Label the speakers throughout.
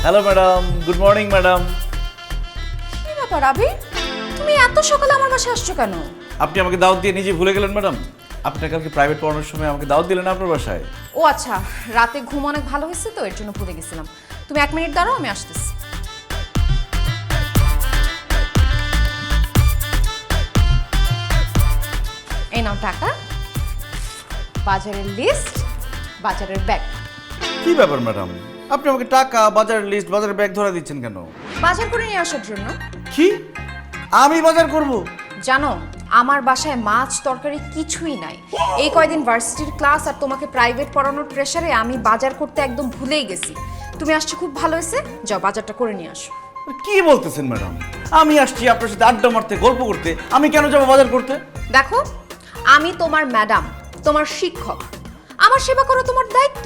Speaker 1: Hello madam, good morning madam.
Speaker 2: কি ব্যাপার আবির, তুমি এত সকালে আমার বাসায় আসছো কেন?
Speaker 1: আপনি আমাকে দাওয়াত দিয়ে নিজে ভুলে গেলেন ম্যাডাম। আপনি কালকে প্রাইভেট পড়ানোর সময় আমাকে দাওয়াত দিলেন আপনার বাসায়।
Speaker 2: ও আচ্ছা, রাতে ঘুম অনেক ভালো হয়েছে তো, এর জন্য ভুলে গেছিলাম। তুমি 1 মিনিট দাঁড়াও, আমি আসতেছি। এই নাও টাকা, বাজারের লিস্ট, বাজারের ব্যাগ।
Speaker 1: কি ব্যাপার ম্যাডাম, আপনি আমাকে টাকা, বাজারের লিস্ট, বাজারের ব্যাগ ধরা দিচ্ছেন কেন?
Speaker 2: বাজার করে নিয়ে আসার জন্য।
Speaker 1: কি আমি বাজার করব?
Speaker 2: জানো, আমার বাসায় মাছ তরকারি কিছুই নাই। এই কয়দিন ভার্সিটির ক্লাস আর তোমাকে প্রাইভেট পড়ানোর প্রেসারে আমি বাজার করতে একদম ভুলেই গেছি। তুমি আসছো খুব ভালো হয়েছে, যাও বাজারটা করে নিয়ে আসো।
Speaker 1: কি বলতেছেন ম্যাডাম? আমি আসছি আপনার সাথে আড্ডা মারতে, গল্প করতে, আমি কেন যাবো বাজার করতে?
Speaker 2: দেখো, আমি তোমার ম্যাডাম, তোমার শিক্ষক, আমার সেবা করো তোমার দায়িত্ব।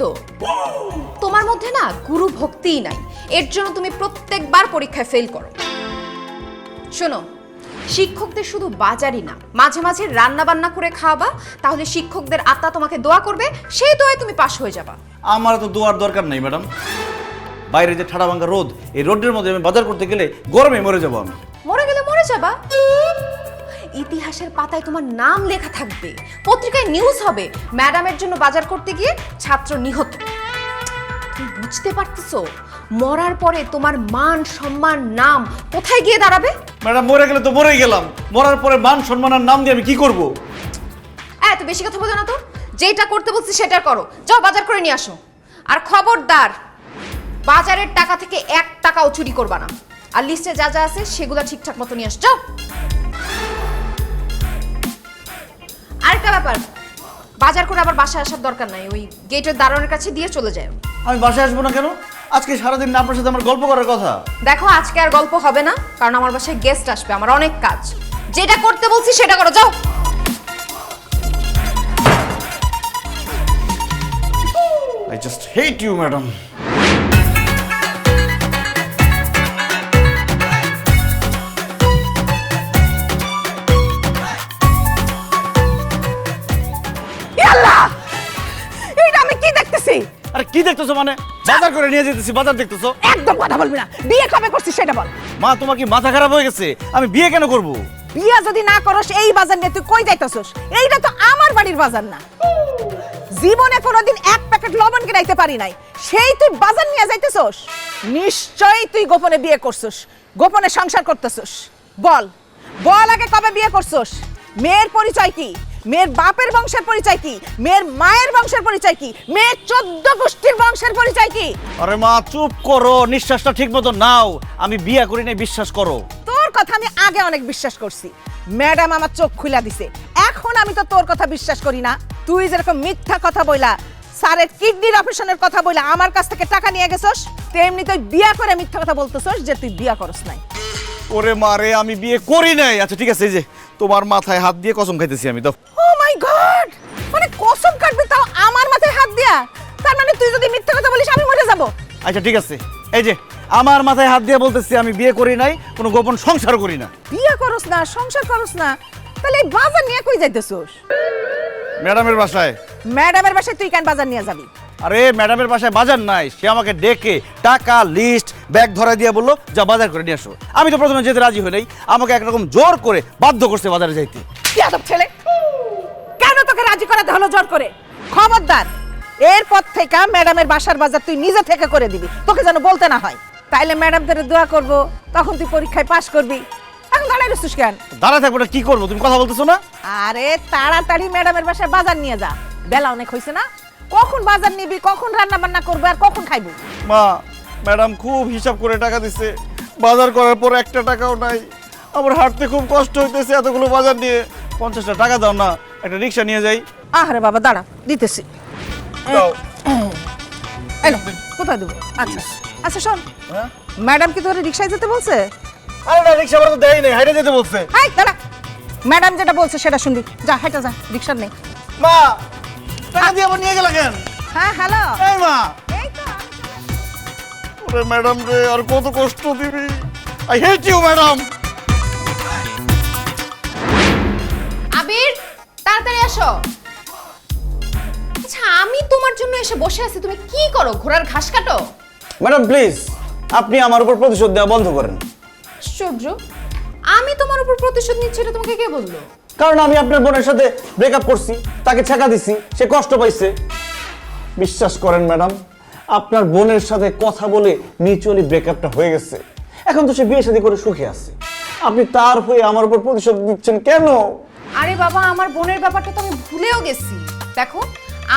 Speaker 2: তোমার মধ্যে না গুরু ভক্তিই নাই, এর জন্য তুমি প্রত্যেকবার পরীক্ষায় ফেল করো। শোনো, শিক্ষকদের শুধু বাজারই না, মাঝে মাঝে রান্না বান্না করে খাওয়াবা, তাহলে শিক্ষকদের আত্মা তোমাকে দোয়া করবে, সেই দোয়ায় তুমি পাশ হয়ে যাবা।
Speaker 1: আমার তো দোয়ার দরকার নাই ম্যাডাম। বাইরে যে ঠাড়া ভাঙা রোদ, এই রোদের মধ্যে আমি বাজার করতে গেলে গরমে মরে যাবো আমি।
Speaker 2: মরে গেলে মরে যাবা? ইতিহাসের পাতায় তোমার নাম লেখা থাকবে, পত্রিকায় নিউজ হবে, ম্যাডামের জন্য বাজার করতে গিয়ে ছাত্র নিহত। তুমি বুঝতে পারতেছো মরার পরে তোমার মান সম্মান নাম কোথায় গিয়ে দাঁড়াবে?
Speaker 1: ম্যাডাম মরে গেলে তো মরেই গেলাম, মরার পরে মান সম্মানের নাম দিয়ে আমি কি করব?
Speaker 2: এত বেশি কথা বলো না তো, যেটা করতে বলছি সেটা করো। যাও বাজার করে নিয়ে আসো। আর খবরদার, বাজারের টাকা থেকে 1 টাকাও চুরি করবা না। আর লিস্টে যা যা আছে সেগুলো ঠিকঠাক মতো নিয়ে আসো। যাও। আরেকটা ব্যাপার, বাজার করে আবার বাসায় আসার দরকার নাই, ওই গেটের দারোয়ানের কাছে দিয়ে চলে যায়।
Speaker 1: আমি বাসায় আসবো না কেন? আজকে সারাদিন না আপনার সাথে আমার গল্প করার কথা।
Speaker 2: দেখো, আজকে আর গল্প হবে না, কারণ আমার বাসায় গেস্ট আসবে, আমার অনেক কাজ। যেটা করতে বলছি সেটা করো, যাও।
Speaker 1: I just hate you, madam.
Speaker 3: এটা আমি কি দেখতেছি?
Speaker 1: আরে কি দেখতেছো মানে? বাজার করে নিয়ে যেতেছি, বাজার দেখতেছো?
Speaker 3: একদম কথা বলবি না। বিয়ে কবে করছিস সেটা বল।
Speaker 1: মা, তোমার কি মাথা খারাপ হয়ে গেছে? আমি বিয়ে কেন করব?
Speaker 3: বিয়ে যদি না করস, এই বাজার নিয়ে তুই কই যাইতাছস? এইটা তো আমার বাড়ির বাজার না। জীবনে কোনোদিন 1 প্যাকেট লবণ কিনাইতে পারি নাই, সেই তুই বাজার নিয়ে যাইতেছস? নিশ্চয়ই তুই গোপনে বিয়ে করছস, গোপনে সংসার করতেছস। বল বল, আগে কবে বিয়ে করছস? মেয়ের পরিচয় কি? মেয়ের বাপের বংশের পরিচয় কি? মেয়ের মায়ের বংশের পরিচয় কি? মেয়ের 14 গোষ্ঠীর বংশের পরিচয় কি?
Speaker 1: আরে মা চুপ করো, নিঃশ্বাসটা ঠিক মতো নাও। আমি বিয়ে করি নাই, বিশ্বাস করো।
Speaker 3: তোর কথা আমি আগে অনেক বিশ্বাস করছি, ম্যাডাম আমার চোখ খুলে দিছে। এখন আমি তো তোর কথা বিশ্বাস করি না। তুই যেরকম মিথ্যা কথা বইলা, স্যারের কিডনির অপারেশনের কথা বইলা আমার কাছ থেকে টাকা নিয়ে গেছস, তেমনি তুই বিয়া করে মিথ্যা কথা বলতেছস যে তুই বিয়া করস নাই।
Speaker 1: ওরে মারে, আমি বিয়ে করি নাই। আচ্ছা ঠিক আছে, এই যে তোমার মাথায় হাত দিয়ে কসম খাইতেছি আমি। তো
Speaker 3: ও মাই গড, মানে কসম কাটবি তাও আমার মাথায় হাত দিয়া? তার মানে তুই যদি মিথ্যা কথা বলিস আমি মরে যাব?
Speaker 1: আচ্ছা ঠিক আছে, এই যে আমার মাথায় হাত দিয়ে বলতেছি আমি বিয়ে করি নাই, কোনো গোপন সংসার করি না।
Speaker 3: বিয়ে করস না, সংসার করস না, তাহলে এই বাজার নিয়ে কই যাইতেছস?
Speaker 1: ম্যাডামের বাসায়।
Speaker 3: ম্যাডামের বাসায় তুই কেন বাজার নিয়ে যাবি?
Speaker 1: আরে ম্যাডামের বাসায় বাজার নাই, সে আমাকে ডেকে টাকা, লিস্ট, ব্যাগ ধরা দিয়ে বললো যা বাজার করে নিয়ে আসো। আমি তো প্রথমে যেতে রাজি হই নাই, আমাকে একরকম জোর করে বাধ্য করছে বাজারে যাইতে।
Speaker 3: বিয়াদব ছেলে, কেন তোকে রাজি করাতে হলো জোর করে? খবরদার, এরপর থেকে ম্যাডামের বাসার বাজার তুই নিজে থেকে করে দিবি, তোকে যেন বলতে না হয়। তাইলে ম্যাডাম তোরে দোয়া করবো, তখন তুই পরীক্ষায় পাশ করবি। এখন দাঁড়াই রইছিস কেন?
Speaker 1: দাঁড়ায় থাকবো না, কি করবো? তুমি কথা বলতেছো না?
Speaker 3: আরে তাড়াতাড়ি ম্যাডামের বাসায় বাজার নিয়ে যা, বেলা অনেক হয়েছে না? কখন বাজার নিবি, কখন রান্না বান্না করবে আর কখন খাইবি?
Speaker 1: মা, ম্যাডাম খুব হিসাব করে টাকা দিছে, বাজার করার পর 1 টাকাও নাই। আমার হাঁটতে খুব কষ্ট হইতেছে এতগুলো বাজার নিয়ে। 50টা টাকা দাও না, একটা রিক্সা নিয়ে যাই।
Speaker 3: আরে বাবা দাঁড়া, দিতেছি।
Speaker 1: দাও।
Speaker 3: এই নে, কোথায় দেবো? আচ্ছা আচ্ছা শোন,
Speaker 1: হ্যাঁ?
Speaker 3: ম্যাডাম কি তোর রিক্সায় যেতে বলছে?
Speaker 1: আরে না, রিক্সা ভাড়া তো দেয় নাই, হাইটে যেতে বলছে।
Speaker 3: হাই দাঁড়া, ম্যাডাম যেটা বলছে সেটা শুনবি। যা হেঁটে যা, রিক্সার নেই।
Speaker 1: মা, টাকা দিয়ে আবার নিয়ে গেল কেন?
Speaker 3: হ্যাঁ হ্যালো,
Speaker 1: এই মা,
Speaker 3: এই তো।
Speaker 1: ওরে ম্যাডাম রে, আর কত কষ্ট দিবি? I hate you madam.
Speaker 2: Abir, তাড়াতাড়ি আসো। আচ্ছা, আমি তোমার জন্য এসে বসে আছি, তুমি কি করো? ঘোড়ার ঘাস কাটো?
Speaker 4: ম্যাডাম প্লিজ,
Speaker 1: আপনি আমার উপর প্রতিশোধ দেওয়া বন্ধ করেন।
Speaker 2: আশ্চর্য, আমি তোমার উপর প্রতিশোধ নিচ্ছি এটা তোমাকে কে বললো?
Speaker 1: কারণ আমি আপনার বোনের সাথে ব্রেকআপ করছি, তাকে ছেঁকা দিছি, সে কষ্ট পাইছে। বিশ্বাস করেন ম্যাডাম, আপনার বোনের সাথে কথা বলে মিউচুয়ালি ব্রেকআপটা হয়ে গেছে। এখন তো সে বিয়ে শাদী করে সুখে আছে। আপনি তার হয়ে আমার উপর প্রতিশোধ দিচ্ছেন কেন?
Speaker 2: আরে বাবা, আমার বোনের ব্যাপারটা তো আমি ভুলেও গেছি। দেখো,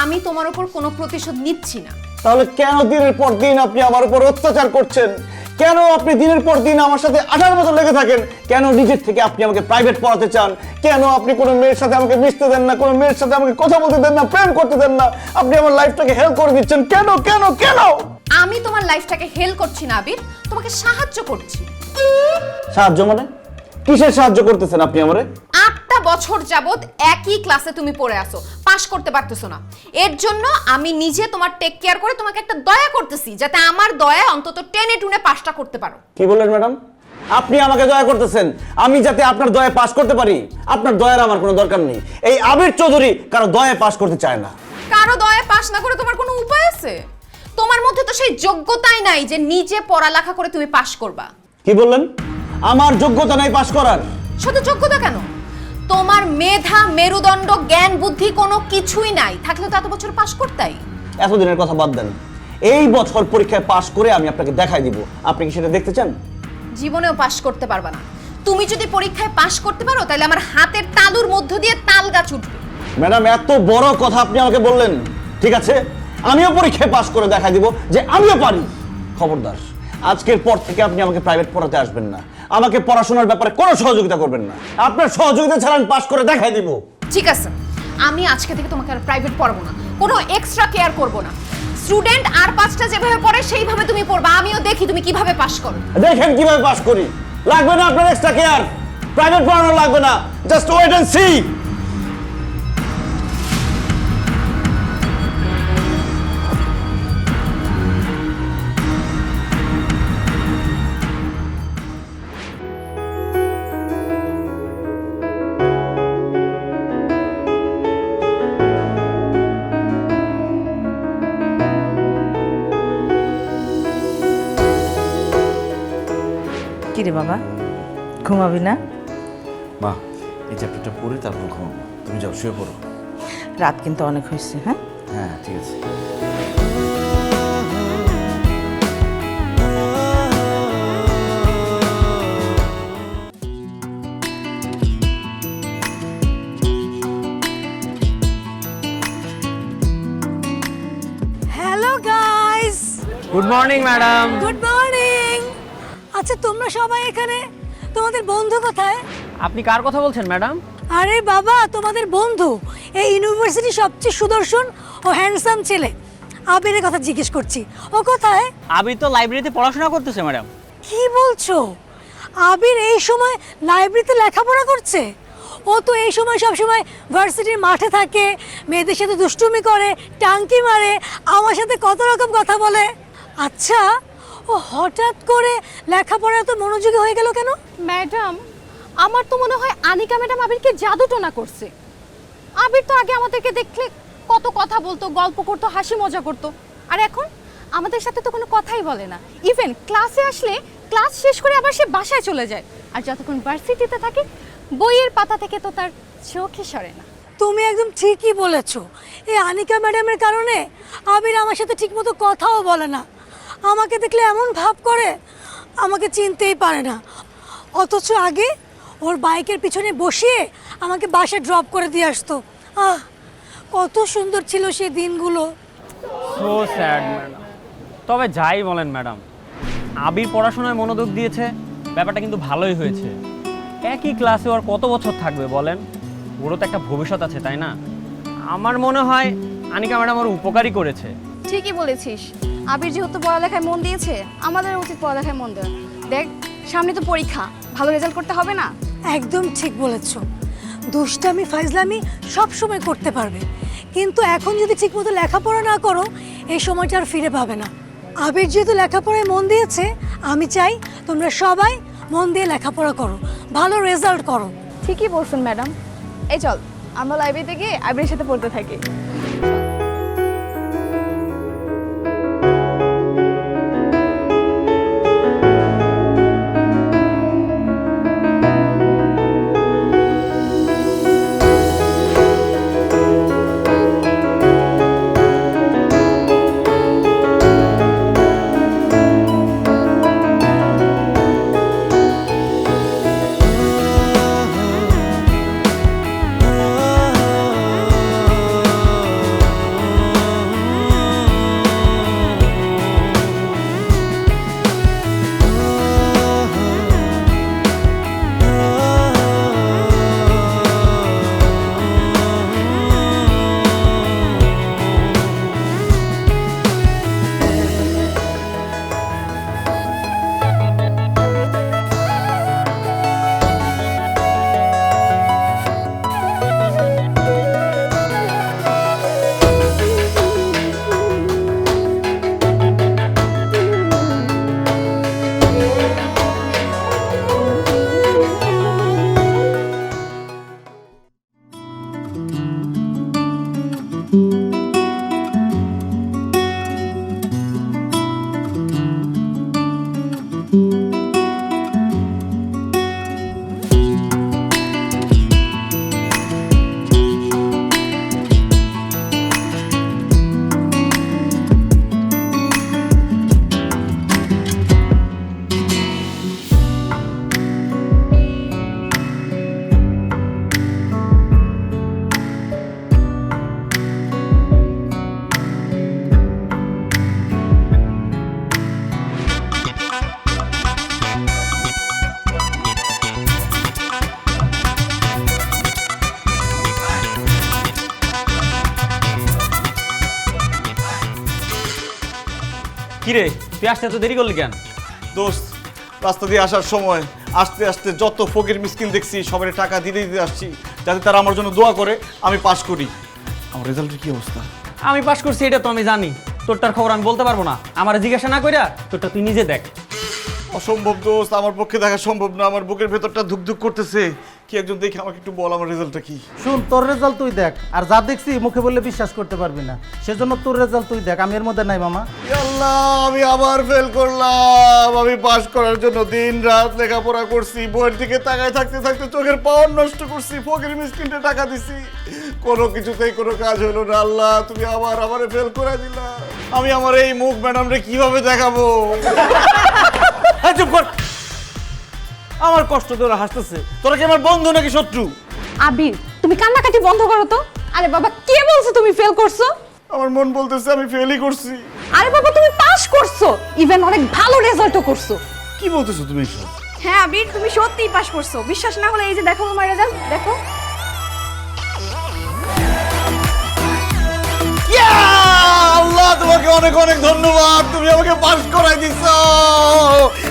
Speaker 2: আমি তোমার উপর কোনো প্রতিশোধ নিচ্ছি না।
Speaker 1: তাহলে কেন দিনের পর দিন আপনি আমার উপর অত্যাচার করছেন? কেন আপনি দিনের পর দিন আমার সাথে আঠার মতো লেগে থাকেন? কেন নিজের থেকে আপনি আমাকে প্রাইভেট পড়াতে চান? কেন আপনি কোনো মেয়ের সাথে আমাকে মিশতে দেন না, কোনো মেয়ের সাথে আমাকে কথা বলতে দেন না, প্রেম করতে দেন না? আপনি আমার লাইফটাকে হেল্প করে দিচ্ছেন কেন কেন কেন?
Speaker 2: আমি তোমার লাইফটাকে হেল্প করছি না আবির, তোমাকে সাহায্য করছি।
Speaker 1: সাহায্য মানে? কিসের সাহায্য করতেছেন আপনি আমারে?
Speaker 2: 8টা বছর যাবত একই ক্লাসে তুমি পড়ে আসো, পাশ করতে পারতেছো না। এর জন্য আমি নিজে তোমার টেক কেয়ার করে তোমাকে একটা দয়া করতেছি, যাতে আমার দয়া অন্তত টেনে টুনে পাশটা করতে পারো।
Speaker 1: কি বললেন ম্যাডাম? আপনি আমাকে দয়া করতেছেন আমি যাতে আপনার দয়া পাস করতে পারি? আপনার দয়ার আমার কোনো দরকার নেই। এই আবির চৌধুরী কারো দয়া পাস করতে চায় না।
Speaker 2: কারো দয়া পাশ না করে তোমার কোনো উপায় আছে? তোমার মধ্যে তো সেই যোগ্যতাই নাই যে নিজে পড়ালেখা করে তুমি পাশ করবা।
Speaker 1: কি বললেন? আমার যোগ্যতা নাই পাস করার?
Speaker 2: শুধু যোগ্যতা কেন, তোমার মেধা, মেরুদণ্ড, জ্ঞান, বুদ্ধি কোনো কিছুই নাই। থাকলে তো এত বছর পাশ করতাই।
Speaker 1: এতদিনের কথা বাদ দেন, এই বছর পরীক্ষায় পাস করে আমি আপনাকে দেখাই দিব। আপনি কি সেটা দেখতে চান?
Speaker 2: জীবনেও পাশ করতে পারবা না। তুমি যদি পরীক্ষায় পাশ করতে পারো তাহলে আমার হাতের তালুর মধ্য দিয়ে তাল গাছ উঠবে।
Speaker 1: ম্যাডাম, এত বড় কথা আপনি আমাকে বললেন। ঠিক আছে, আমিও পরীক্ষায় পাস করে দেখাই দিব যে আমিও পারি। খবরদার, আজকের পর থেকে আপনি আমাকে প্রাইভেট পড়াতে আসবেন না, আমাকে পড়াশোনার ব্যাপারে কোনো সহযোগিতা করবেন না। আপনার সহযোগিতা ছাড়া আমি পাস করে দেখাই দিব।
Speaker 2: ঠিক আছে, আমি আজকে থেকে তোমাকে আর প্রাইভেট পড়াবো না, কোনো এক্সট্রা কেয়ার করব না। স্টুডেন্ট আর 5টা যেভাবে পড়ে সেইভাবে তুমি পড়বা, আমিও দেখি তুমি কিভাবে পাশ করো।
Speaker 1: দেখেন কিভাবে পাস করি। লাগবে না আপনার এক্সট্রা কেয়ার, প্রাইভেট পড়ানো লাগবে না। Just wait and see.
Speaker 3: কিরে বাবা, ঘুমাবি না?
Speaker 4: মা, এই চ্যাপ্টারটা পড়ে তারপর ঘুমাবো। তুমি যাও, শুয়ে পড়ো।
Speaker 3: রাত কিন্তু অনেক হয়েছে। হ্যাঁ,
Speaker 4: হ্যাঁ, ঠিক আছে।
Speaker 5: Hello guys,
Speaker 6: good morning madam.
Speaker 5: Good morning. আচ্ছা, তোমরা সবাই এখানে, তোমাদের বন্ধু কোথায়?
Speaker 6: আপনি কার কথা বলছেন ম্যাডাম?
Speaker 5: আরে বাবা, তোমাদের বন্ধু, এই ইউনিভার্সিটির সবচেয়ে সুদর্শন ও হ্যান্ডসাম ছেলে আবিরের কথা জিজ্ঞেস করছি। ও কোথায়?
Speaker 6: আবির তো লাইব্রেরিতে পড়াশোনা করতেছে ম্যাডাম।
Speaker 5: কি বলছো? আবির এই সময় লাইব্রেরিতে লেখাপড়া করছে? ও তো এই সময় সব সময় ভার্সিটির মাঠে থাকে, মেয়েদের সাথে দুষ্টুমি করে, টাঙ্কি মারে, আমার সাথে কত রকম কথা বলে। আচ্ছা, ও হঠাৎ করে লেখাপড়া এত মনোযোগী হয়ে গেল কেন?
Speaker 7: ম্যাডাম, আমার তো মনে হয় আনিকা ম্যাডাম আবিরকে জাদুটোনা করছে। আবির তো আগে আমাদেরকে দেখলে কত কথা বলতো, গল্প করতো, হাসি মজা করতো, আর এখন আমাদের সাথে তো কোনো কথাই বলে না। ইভেন ক্লাসে আসলে ক্লাস শেষ করে আবার সে বাসায় চলে যায়, আর যতক্ষণ ভার্সিটিতে থাকে বইয়ের পাতা থেকে তো তার চোখে সরে না।
Speaker 5: তুমি একদম ঠিকই বলেছো। এই আনিকা ম্যাডামের কারণে আবির আমার সাথে ঠিকমতো কথাও বলে না, আমাকে দেখলে এমন ভাব করে, আমাকে চিনতেই পারে না। অথচ আগে ওর বাইকের পিছনে বসিয়ে আমাকে বাসে ড্রপ করে দিয়ে আসতো। আহ, কত সুন্দর ছিল সেই দিনগুলো।
Speaker 6: So sad madam. তবে যাই বলেন ম্যাডাম, আবির পড়াশোনায় মনোযোগ দিয়েছে, ব্যাপারটা কিন্তু ভালোই হয়েছে। একই ক্লাসে ওর কত বছর থাকবে বলেন? ওরও তো একটা ভবিষ্যৎ আছে, তাই না? আমার মনে হয় আনিকা ম্যাডাম ওর উপকারই করেছে।
Speaker 7: ঠিকই বলেছিস, আবির যেহেতু পড়ালেখায় মন দিয়েছে, আমাদের উচিত পড়ালেখায় মন দেওয়া। দেখ, সামনে তো পরীক্ষা, ভালো রেজাল্ট করতে হবে না?
Speaker 5: একদম ঠিক বলেছো। দুষ্টামি ফাইজলামি সব সময় করতে পারবে, কিন্তু এখন যদি ঠিকমতো লেখাপড়া না করো, এই সময়টা আর ফিরে পাবে না। আবির যেহেতু লেখাপড়ায় মন দিয়েছে, আমি চাই তোমরা সবাই মন দিয়ে লেখাপড়া করো, ভালো রেজাল্ট করো।
Speaker 7: ঠিকই বলছেন ম্যাডাম। এই চল, আমরা লাইব্রেরিতে গিয়ে আবিরের সাথে পড়তে থাকি।
Speaker 6: কিরে তুই আসতে এত দেরি করলি কেন?
Speaker 1: দোস্ত, রাস্তা দিয়ে আসার সময় আস্তে আস্তে যত ফকির মিসকিন দেখছি সবাই টাকা দিতে দিতে আসছি, যাতে তারা আমার জন্য দোয়া করে আমি পাস করি। আমার রেজাল্টের কি অবস্থা?
Speaker 6: আমি পাস করছি এটা তো আমি জানি, তোরটার খবর আমি বলতে পারবো না। আমার জিজ্ঞাসা না কইরা তোরটা তুই নিজে দেখ।
Speaker 1: অসম্ভব দোস্ত, আমার পক্ষে দেখা সম্ভব না। আমার বুকের ভেতরটা ধুকধুক করতেছে। কি একজন দেখে আমাকে একটু বল আমার রেজাল্টটা কি?
Speaker 8: শুন, তোর রেজাল্ট তুই দেখ, আর যা দেখছি মুখে বললে বিশ্বাস করতে পারবি না, সেজন্য তোর রেজাল্ট তুই দেখ, আমি এর মধ্যে নাই মামা।
Speaker 1: আল্লাহ, আমি আবার ফেল করলাম। আমি পাস করার জন্য দিন রাত লেখাপড়া করছি, বইয়ের দিকে তাকায় থাকতে থাকতে চোখের পাওয়ার নষ্ট করছি, ফকির মিসকিনটা টাকা দিছি, কোনো কিছুতেই কোনো কাজ হলো না। আল্লাহ, তুমি আবার আমারে ফেল করে দিলা। আমি আমার এই মুখ ম্যাডামরে কিভাবে দেখাবো?
Speaker 4: চুপ কর, আমার কষ্ট তোরা হাসতেছে। তোরা কি আমার বন্ধু নাকি শত্রু?
Speaker 7: আবির তুমি কান্নাকাটি বন্ধ করো তো। আরে বাবা, কে বলছে তুমি ফেল করছো?
Speaker 1: আমার মন বলতেছে আমি ফেলই করছি।
Speaker 7: আরে বাবা, তুমি পাস করছো, ইভেন অনেক ভালো রেজাল্টও করছো।
Speaker 1: কি বলতেছো তুমি এসব?
Speaker 2: হ্যাঁ আবির, তুমি সত্যিই পাস করছো। বিশ্বাস না হলে এই যে দেখো আমার রেজাল্ট, দেখো।
Speaker 1: আল্লাহ, তোমাকে অনেক অনেক ধন্যবাদ। তুমি আমাকে পাস করাই দিছো।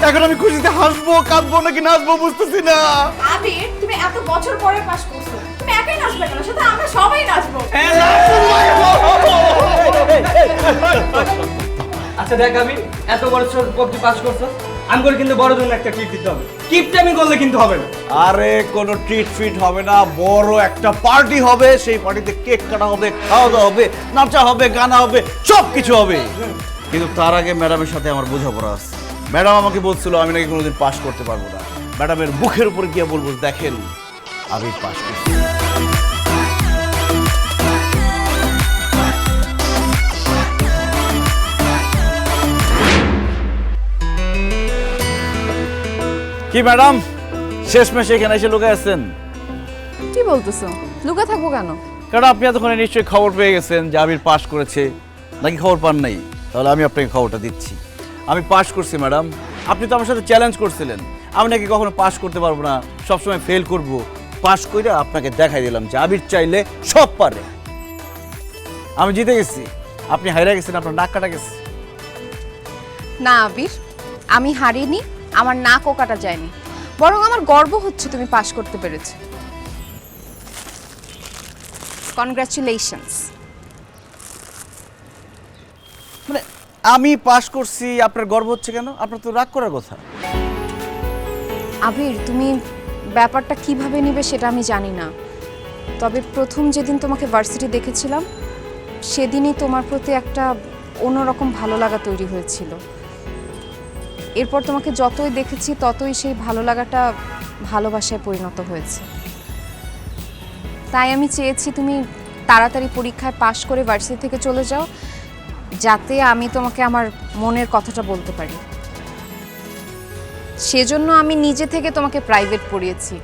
Speaker 1: এখন আমি খুশিতে হাসবো, কাঁদবো নাকি নাচবো বুঝতেছি না।
Speaker 2: আবির, তুমি এত বছর পরে পাস করছো, তুমি একাই নাচবে কেন? সাথে আমরা সবাই নাচবো।
Speaker 6: আচ্ছা দেখ আমি এত বছর পর তুই পাস করছো, আমি করে কিন্তু বড় জন্য একটা ট্রিট দিতে হবে। কিপটা আমি করলে কিন্তু হবে না।
Speaker 1: আরে কোনো ট্রিট ফিট হবে না, বড় একটা পার্টি হবে। সেই পার্টিতে কেক কাটা হবে, খাওয়া দাওয়া হবে, নাচা হবে, গানা হবে, সব কিছু হবে। কিন্তু তার আগে ম্যাডামের সাথে আমার বোঝাপড়া আছে। ম্যাডাম আমাকে বলছিল আমি নাকি কোনোদিন পাস করতে পারবো না। ম্যাডামের বুকের উপর গিয়ে বলবো, দেখেন আমি পাস করছি। কি ম্যাডাম, শেষমেশ এখানে এসে লুকায় আছেন?
Speaker 2: কি বলতেছো? লুকা থাকবো কেন?
Speaker 1: কারণ আপনি এতক্ষণে নিশ্চয়ই খবর পেয়ে গেছেন যে আবির পাস করেছে, নাকি খবর পান নাই? তাহলে আমি আপনাকে খবরটা দিচ্ছি। আমি পাস করছি ম্যাডাম। আপনি তো আমার সাথে চ্যালেঞ্জ করছিলেন আমি নাকি কখনো পাস করতে পারবো না, সবসময় ফেল করব। পাস করে আপনাকে দেখাই দিলাম যে আবির চাইলে সব পারে। আমি জিতে গেছি, আপনি হারিয়ে গেছেন, আপনার নাক কাটা গেছে।
Speaker 2: না আবির, আমি হারিনি, আমার নাকও কাটা যায়নি। বরং আমার গর্ব হচ্ছে তুমি পাস করতে পেরেছো। কনগ্রাচুলেশনস।
Speaker 1: মানে আমি পাস করছি, আপনার গর্ব হচ্ছে কেন? আপনার তো রাগ করার কথা।
Speaker 2: আবির, তুমি ব্যাপারটা কিভাবে নিবে সেটা আমি জানি না, তবে প্রথম যেদিন তোমাকে ভার্সিটি দেখেছিলাম সেদিনই তোমার প্রতি একটা অন্যরকম ভালো লাগা তৈরি হয়েছিল। এরপর তোমাকে যতই দেখেছি ততই সেই ভালো লাগাটা ভালোবাসায় পরিণত হয়েছে। তাই আমি চেয়েছি তুমি তাড়াতাড়ি পরীক্ষায় পাশ করে ভার্সিটি থেকে চলে যাও, যাতে আমি তোমাকে আমার মনের কথাটা বলতে পারি। সেজন্য আমি নিজে থেকে তোমাকে প্রাইভেট পড়িয়েছি।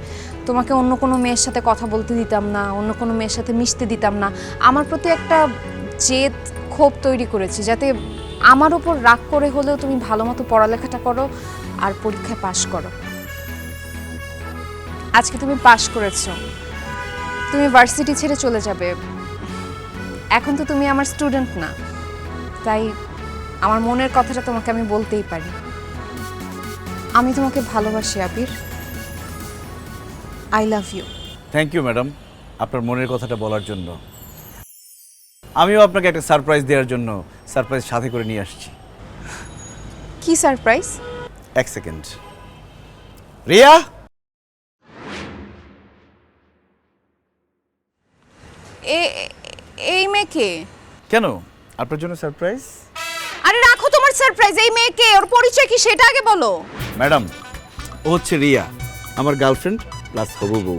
Speaker 2: তোমাকে অন্য কোনো মেয়ের সাথে কথা বলতে দিতাম না, অন্য কোনো মেয়ের সাথে মিশতে দিতাম না। আমার প্রতি একটা জেদ, ক্ষোভ তৈরি করেছি, যাতে আমার উপর রাগ করে হলেও তুমি ভালো মতো পড়ালেখাটা করো আর পরীক্ষায় পাশ করো। আজকে তুমি পাশ করেছো, তুমি ভার্সিটি ছেড়ে চলে যাবে। এখন তো তুমি আমার স্টুডেন্ট না, তাই আমার মনের কথাটা তোমাকে আমি বলতেই পারি। আমি তোমাকে ভালোবাসি Abir. I love you.
Speaker 1: Thank you madam, আপনার মনের কথাটা বলার জন্য। আমিও আপনাকে একটা সারপ্রাইজ দেওয়ার জন্য সারপ্রাইজ সাথে করে নিয়ে আসছি।
Speaker 2: কি সারপ্রাইজ?
Speaker 1: এক সেকেন্ড। রিয়া,
Speaker 2: এই মেয়েকে?
Speaker 1: কেন? আপনার জন্য সারপ্রাইজ।
Speaker 2: আরে রাখো তোমার সারপ্রাইজ। এই মেয়েকে, ওর পরিচয় কি সেটা আগে বলো।
Speaker 1: ম্যাডাম, ও হচ্ছে রিয়া, আমার গার্লফ্রেন্ড প্লাস হবু বউ।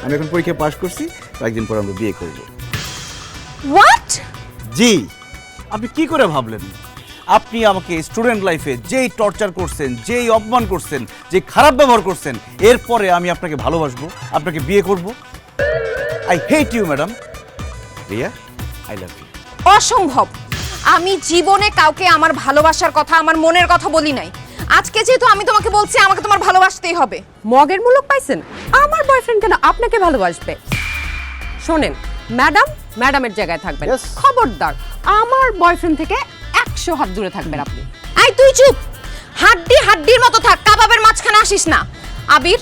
Speaker 1: আমি এখন পরীক্ষা পাশ করছি, কয়েকদিন পর আমরা বিয়ে করব।
Speaker 2: হোয়াট?
Speaker 1: জি। আপনি কি করে ভাবলেন? আপনি আমাকে স্টুডেন্ট লাইফে যেই টর্চার করছেন, যেই অপমান করছেন, যে খারাপ ব্যবহার করছেন, এরপরে আমি আপনাকে ভালোবাসবো, আপনাকে বিয়ে করব। I hate you madam. Riya, I love you.
Speaker 2: অসম্ভব। আমি জীবনে কাউকে আমার ভালোবাসার কথা, আমার মনের কথা বলি নাই। আজকে যেহেতু আমি তোমাকে বলছি, আমাকে তোমার ভালোবাসতেই হবে।
Speaker 9: মগের মুলুক পাইছেন? আমার বয়ফ্রেন্ড কেন আপনাকে ভালোবাসবে? শোনেন ম্যাডাম, ম্যাডামের জায়গায় থাকবেন। খবরদার আমার বয়ফ্রেন্ড থেকে 100 হাত দূরে থাকবেন আপনি।
Speaker 2: আই তুই চুপ, হাড্ডির মতো থাক, কাবাবের মাঝখানে আসিস না। আবির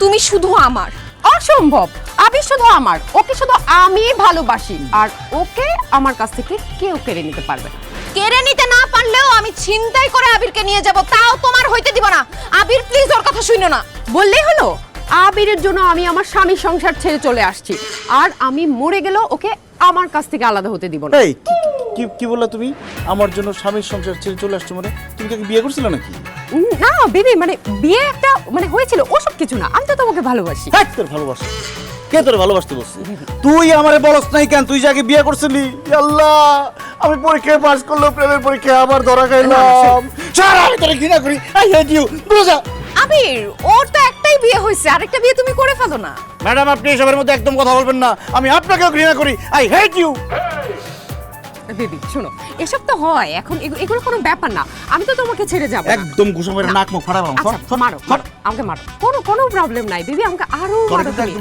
Speaker 2: তুমি শুধু আমার।
Speaker 9: অসম্ভব, আবির শুধু আমার, ওকে শুধু আমি ভালোবাসি, আর ওকে আমার কাছ থেকে কেউ কেড়ে নিতে পারবে না।
Speaker 2: কেড়ে নিতে না পারলেও আমি ছিনতাই করে আবিরকে নিয়ে যাব, তাও তোমার হইতে দিব না। আবির প্লিজ ওর কথা শুনো না।
Speaker 9: বললেই হলো, আবিরের জন্য আমি আমার স্বামীর সংসার ছেড়ে চলে আসছি, আর আমি মরে গেলেও ওকে আমার কাছ থেকে আলাদা হতে দিব না।
Speaker 4: এই কি কি বললা তুমি? আমার জন্য স্বামীর সংসার ছেড়ে চলে আসছো মানে? তুমি কি বিয়ে করছিলে নাকি?
Speaker 9: না বেবি, মানে বিয়ে একটা মানে হয়েছিল, ওসব কিছু না, আমি তো তোমাকে ভালোবাসি।
Speaker 4: হ্যাঁ, তোর ভালোবাসা কে তোর ভালোবাসতে বলছে? তুই আমারে বলস নাই কেন তুই যাকে বিয়ে করছিলি? আল্লাহ, আমি পরীক্ষায় পাস করলাম, প্রেমের পরীক্ষা আবার ধরা খাইলাম। সারা আমি তোরে ঘৃণা করি, আই হেট ইউ। বুঝা
Speaker 2: আবির, ওর তো একটাই বিয়ে হয়েছে, আরেকটা বিয়ে তুমি করে ফেলো না।
Speaker 4: ম্যাডাম, আপনি এসবের মধ্যে একদম কথা বলবেন না। আমি আপনাকেও ঘৃণা করি, আই হেট ইউ।
Speaker 9: বেবি শোনো, এসব তো হয়, এখন এগুলো কোনো ব্যাপার না, আমি তো তোমাকে ছেড়ে যাবো না।
Speaker 4: একদম ঘুষো মেরে নাক মুখ ফাটালাম।
Speaker 9: আচ্ছা মারো, আমাকে মারো, কোনো প্রবলেম নাই বেবি, আমাকে আরো মারো তুমি।